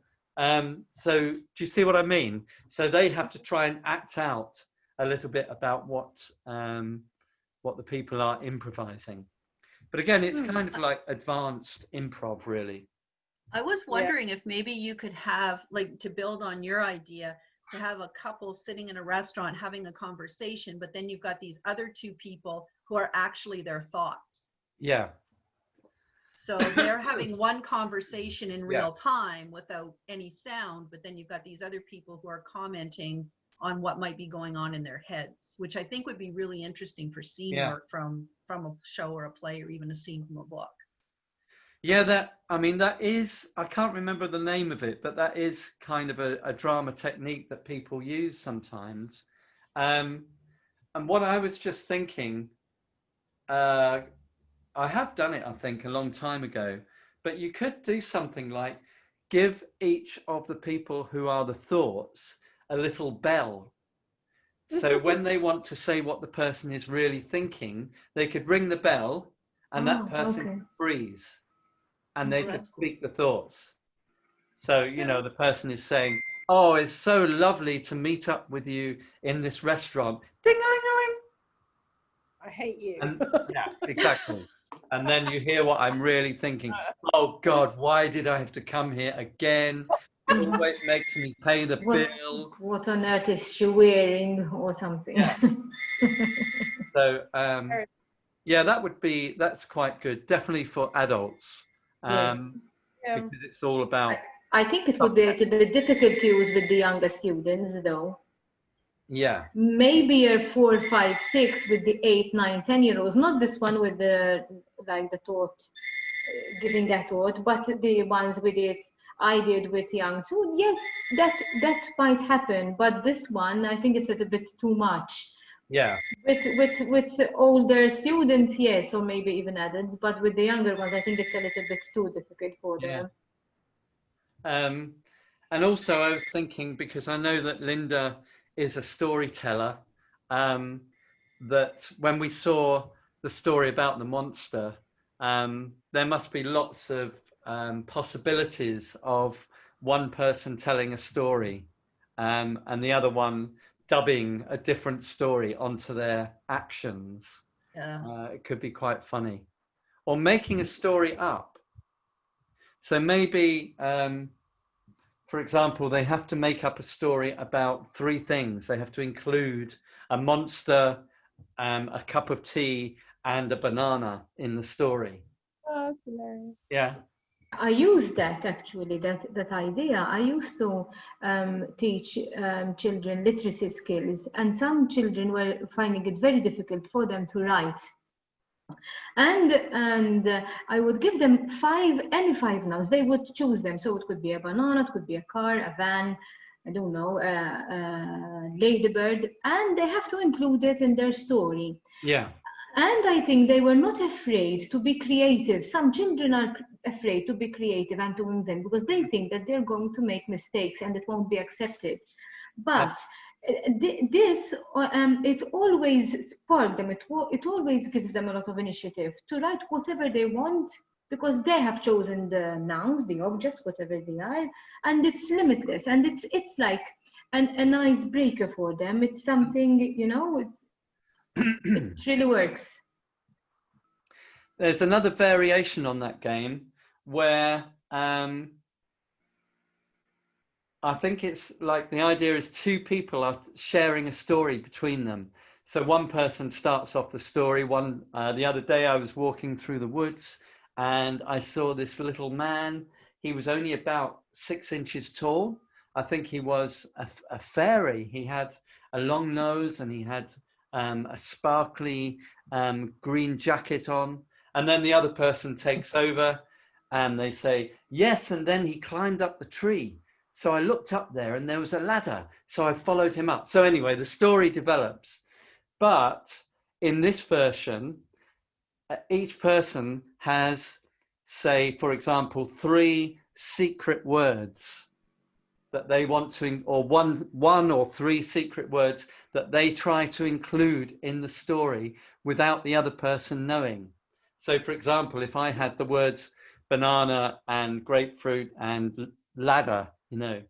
So do you see what I mean? So they have to try and act out a little bit about what the people are improvising. But again, it's kind of like advanced improv, really. I was wondering if maybe you could have, like, to build on your idea, to have a couple sitting in a restaurant having a conversation, but then you've got these other two people who are actually their thoughts. Yeah. So they're having one conversation in real time without any sound, but then you've got these other people who are commenting on what might be going on in their heads, which I think would be really interesting for scene work from a show or a play or even a scene from a book. Yeah, that is, I can't remember the name of it, but that is kind of a drama technique that people use sometimes. And what I was just thinking, I have done it, I think, a long time ago, but you could do something like give each of the people who are the thoughts a little bell. So when they want to say what the person is really thinking, they could ring the bell and that person could freeze and they could speak the thoughts. So, you know, the person is saying, "Oh, it's so lovely to meet up with you in this restaurant. Ding-a-ling-a-ling. I hate you." And, yeah, exactly. And then you hear what I'm really thinking. "Oh God, why did I have to come here again? It always makes me pay the bill. What on earth is she wearing?" or something. Yeah. So yeah, that's quite good. Definitely for adults. Because it's all about. I think it would be a little bit difficult to use with the younger students, though. Yeah. Maybe year 4, 5, 6 with the 8, 9, 10-year-olds. Not this one with the thought, giving that thought, but the ones with it. I did with young. So yes, that might happen, but this one I think it's a little bit too much. Yeah. With older students, yes, or maybe even adults, but with the younger ones, I think it's a little bit too difficult for them. And also I was thinking, because I know that Linda is a storyteller, that when we saw the story about the monster, there must be lots of possibilities of one person telling a story and the other one dubbing a different story onto their actions. Yeah. It could be quite funny. Or making a story up. So maybe, for example, they have to make up a story about 3 things. They have to include a monster, a cup of tea, and a banana in the story. Oh, that's hilarious. Yeah. I use that actually, that idea. I used to teach children literacy skills, and some children were finding it very difficult for them to write. And I would give them any 5 nouns. They would choose them. So it could be a banana, it could be a car, a van, I don't know, a ladybird, and they have to include it in their story. Yeah. And I think they were not afraid to be creative. Some children are afraid to be creative and to invent because they think that they're going to make mistakes and it won't be accepted. But this, it always sparked them. It always gives them a lot of initiative to write whatever they want because they have chosen the nouns, the objects, whatever they are, and it's limitless. And it's like an icebreaker for them. It's something, you know, it really works. There's another variation on that game where I think it's like the idea is 2 people are sharing a story between them. So one person starts off the story. The other day I was walking through the woods and I saw this little man. He was only about 6 inches tall. I think he was a fairy. He had a long nose and he had a sparkly green jacket on. And then the other person takes over and they say, yes, and then he climbed up the tree. So I looked up there and there was a ladder. So I followed him up. So anyway, the story develops. But in this version, each person has, say, for example, 3 secret words that they want to, or one or 3 secret words that they try to include in the story without the other person knowing. So, for example, if I had the words banana and grapefruit and ladder, you know,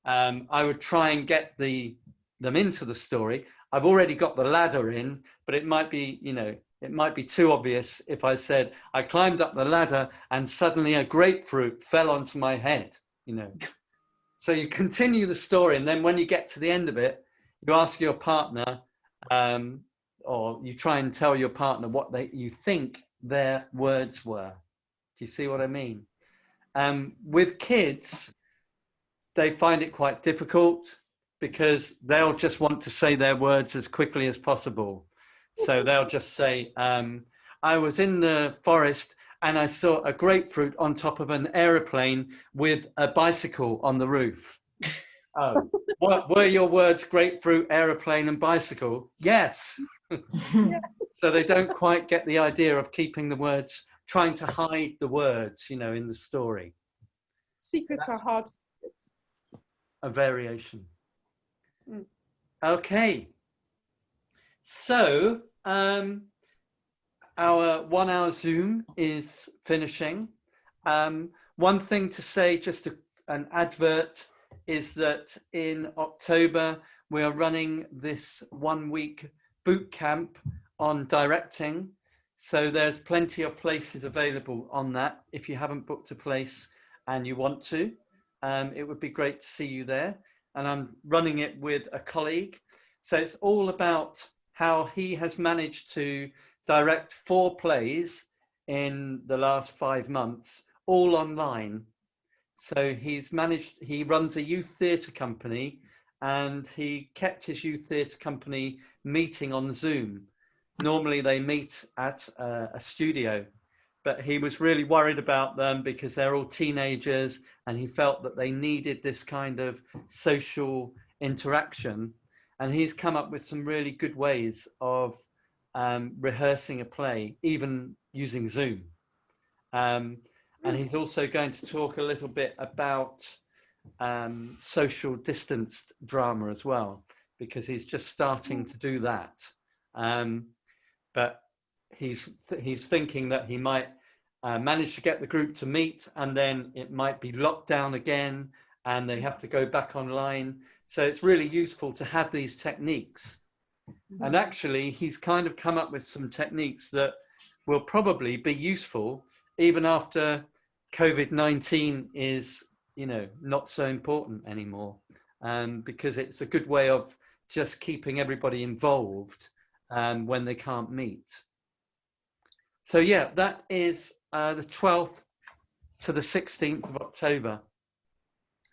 I would try and get them into the story. I've already got the ladder in, but it might be, you know, it might be too obvious if I said, I climbed up the ladder and suddenly a grapefruit fell onto my head, you know. So you continue the story, and then when you get to the end of it, you ask your partner, or you try and tell your partner what you think their words were. Do you see what I mean? With kids, they find it quite difficult because they'll just want to say their words as quickly as possible. So they'll just say, I was in the forest and I saw a grapefruit on top of an aeroplane with a bicycle on the roof. Oh, what were your words, grapefruit, aeroplane, and bicycle? Yes. So they don't quite get the idea of keeping the words, trying to hide the words, you know, in the story. Secrets are hard. A variation. Okay. So our 1 hour Zoom is finishing. One thing to say, just an advert, is that in October we are running this 1-week boot camp on directing. So there's plenty of places available on that. If you haven't booked a place and you want to, it would be great to see you there. And I'm running it with a colleague. So it's all about how he has managed to direct 4 plays in the last 5 months, all online. So he runs a youth theatre company, and he kept his youth theatre company meeting on Zoom. Normally they meet at a studio, but he was really worried about them because they're all teenagers and he felt that they needed this kind of social interaction. And he's come up with some really good ways of rehearsing a play, even using Zoom. And he's also going to talk a little bit about social distanced drama as well, because he's just starting to do that. But he's thinking that he might manage to get the group to meet, and then it might be locked down again, and they have to go back online. So it's really useful to have these techniques. And actually, he's kind of come up with some techniques that will probably be useful even after COVID-19 is, you know, not so important anymore, because it's a good way of just keeping everybody involved when they can't meet. So yeah, that is the 12th to the 16th of October.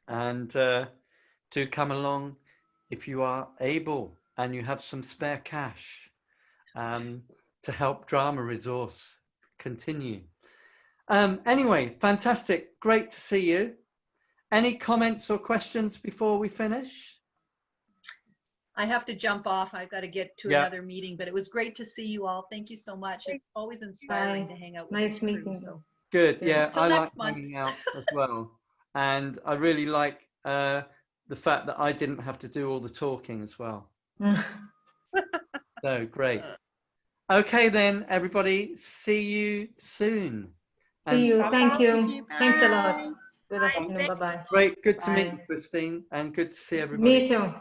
And do come along if you are able and you have some spare cash to help Drama Resource continue. Anyway, fantastic. Great to see you. Any comments or questions before we finish? I have to jump off. I've got to get to another meeting, but it was great to see you all. Thank you so much. It's always inspiring to hang out with Nice this crew, meeting. so. Good. Yeah, Till I like next month. hanging out as well. And I really like the fact that I didn't have to do all the talking as well. So great. Okay then, everybody. See you soon. See you. Thank you. Bye. Thanks a lot. Good Bye. afternoon. Bye-bye. Great. Good to meet Bye. you, Christine, and good to see everybody. Me too.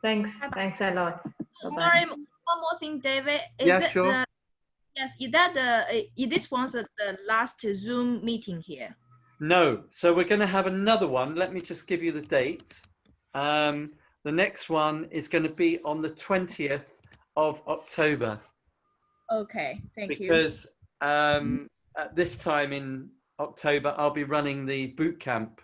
Thanks. Bye-bye. Thanks a lot. Bye-bye. Sorry, one more thing, David. Yeah, sure. Yes, is that this one's the last Zoom meeting here? No. So we're going to have another one. Let me just give you the date. The next one is going to be on the 20th of October. Okay, thank you. Because at this time in October, I'll be running the boot camp,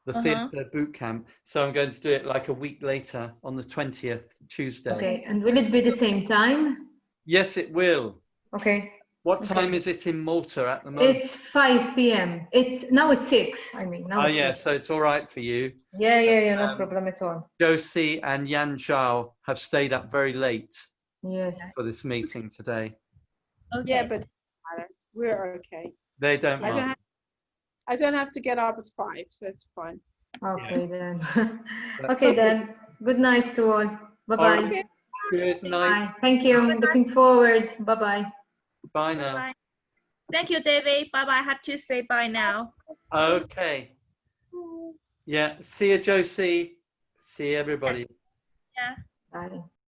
the theatre boot camp. So I'm going to do it like a week later on the 20th, Tuesday. Okay, and will it be the same time? Yes, it will. Okay. What time is it in Malta at the moment? It's 5 p.m. Now it's 6. I mean, now. Oh it's yeah, 6. so it's all right for you. Yeah, no problem at all. Josie and Yan Zhao have stayed up very late Yes. for this meeting today. Okay. Yeah, but we're okay. They don't mind. I don't have to get up at 5, so it's fine. Okay then. That's Okay then. Good night to all. Bye bye. All right. Good night. Bye. Thank you. Looking forward. Bye bye. Bye now. Bye. Thank you, David. Bye bye. I have to say bye now. Okay. Yeah. See you, Josie. See you, everybody. Yeah. Bye.